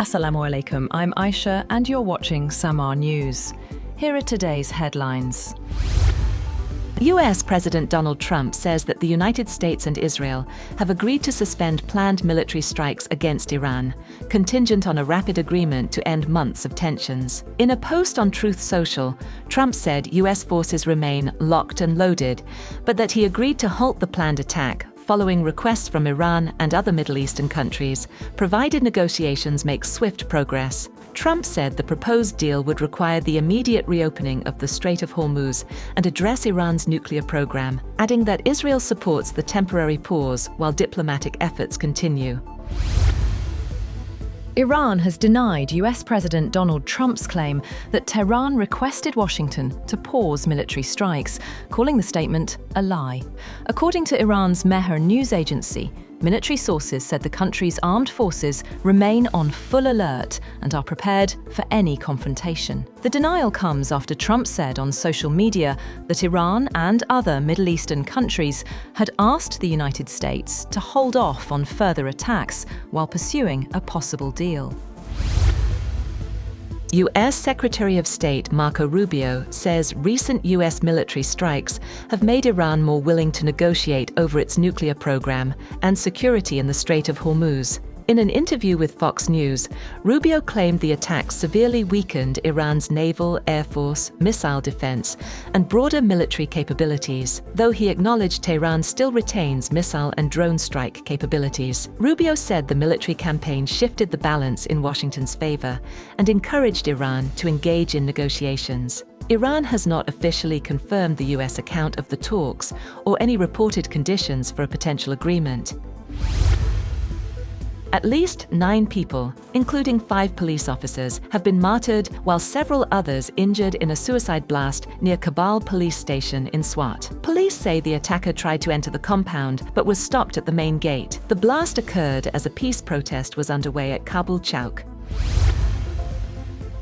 Assalamu alaikum, I'm Aisha and you're watching Samaa News. Here are today's headlines. US President Donald Trump says that the United States and Israel have agreed to suspend planned military strikes against Iran, contingent on a rapid agreement to end months of tensions. In a post on Truth Social, Trump said US forces remain locked and loaded, but that he agreed to halt the planned attack following requests from Iran and other Middle Eastern countries, provided negotiations make swift progress. Trump said the proposed deal would require the immediate reopening of the Strait of Hormuz and address Iran's nuclear program, adding that Israel supports the temporary pause while diplomatic efforts continue. Iran has denied US President Donald Trump's claim that Tehran requested Washington to pause military strikes, calling the statement a lie. According to Iran's Mehr news agency, military sources said the country's armed forces remain on full alert and are prepared for any confrontation. The denial comes after Trump said on social media that Iran and other Middle Eastern countries had asked the United States to hold off on further attacks while pursuing a possible deal. U.S. Secretary of State Marco Rubio says recent U.S. military strikes have made Iran more willing to negotiate over its nuclear program and security in the Strait of Hormuz. In an interview with Fox News, Rubio claimed the attacks severely weakened Iran's naval, air force, missile defense, and broader military capabilities, though he acknowledged Tehran still retains missile and drone strike capabilities. Rubio said the military campaign shifted the balance in Washington's favor and encouraged Iran to engage in negotiations. Iran has not officially confirmed the U.S. account of the talks or any reported conditions for a potential agreement. At least 9 people, including 5 police officers, have been martyred while several others injured in a suicide blast near Kabal Police Station in Swat. Police say the attacker tried to enter the compound but was stopped at the main gate. The blast occurred as a peace protest was underway at Kabul Chowk.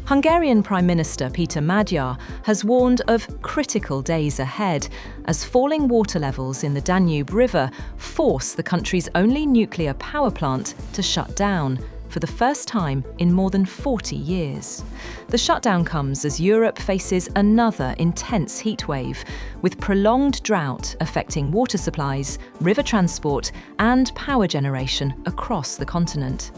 Hungarian Prime Minister Peter Magyar has warned of critical days ahead as falling water levels in the Danube River force the country's only nuclear power plant to shut down for the first time in more than 40 years. The shutdown comes as Europe faces another intense heatwave, with prolonged drought affecting water supplies, river transport, and power generation across the continent.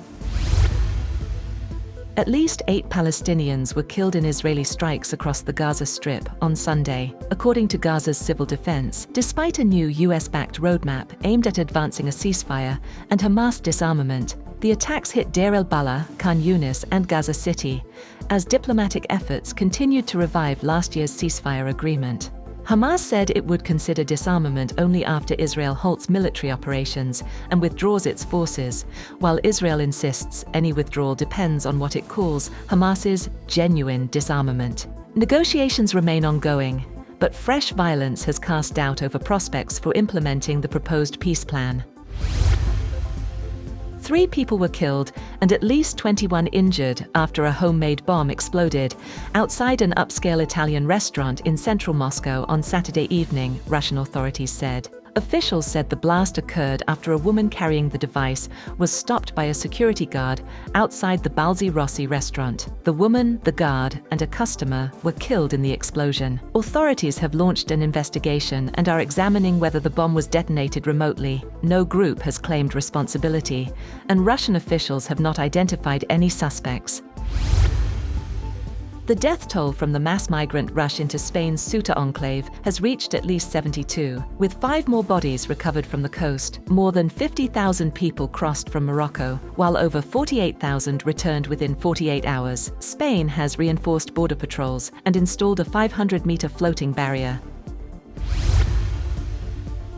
At least 8 Palestinians were killed in Israeli strikes across the Gaza Strip on Sunday, according to Gaza's civil defense, despite a new US-backed roadmap aimed at advancing a ceasefire and Hamas disarmament. The attacks hit Deir el-Balah, Khan Yunis, and Gaza City, as diplomatic efforts continued to revive last year's ceasefire agreement. Hamas said it would consider disarmament only after Israel halts military operations and withdraws its forces, while Israel insists any withdrawal depends on what it calls Hamas's genuine disarmament. Negotiations remain ongoing, but fresh violence has cast doubt over prospects for implementing the proposed peace plan. 3 people were killed and at least 21 injured after a homemade bomb exploded outside an upscale Italian restaurant in central Moscow on Saturday evening, Russian authorities said. Officials said the blast occurred after a woman carrying the device was stopped by a security guard outside the Balzi Rossi restaurant. The woman, the guard, and a customer were killed in the explosion. Authorities have launched an investigation and are examining whether the bomb was detonated remotely. No group has claimed responsibility, and Russian officials have not identified any suspects. The death toll from the mass migrant rush into Spain's Ceuta enclave has reached at least 72, with 5 more bodies recovered from the coast. More than 50,000 people crossed from Morocco, while over 48,000 returned within 48 hours. Spain has reinforced border patrols and installed a 500-meter floating barrier.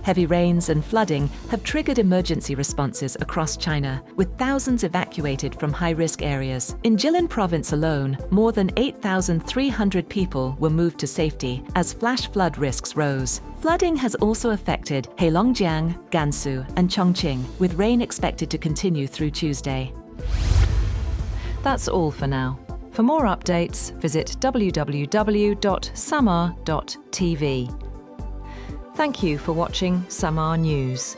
Heavy rains and flooding have triggered emergency responses across China, with thousands evacuated from high-risk areas. In Jilin province alone, more than 8,300 people were moved to safety as flash flood risks rose. Flooding has also affected Heilongjiang, Gansu, and Chongqing, with rain expected to continue through Tuesday. That's all for now. For more updates, visit www.samaa.tv. Thank you for watching Samaa News.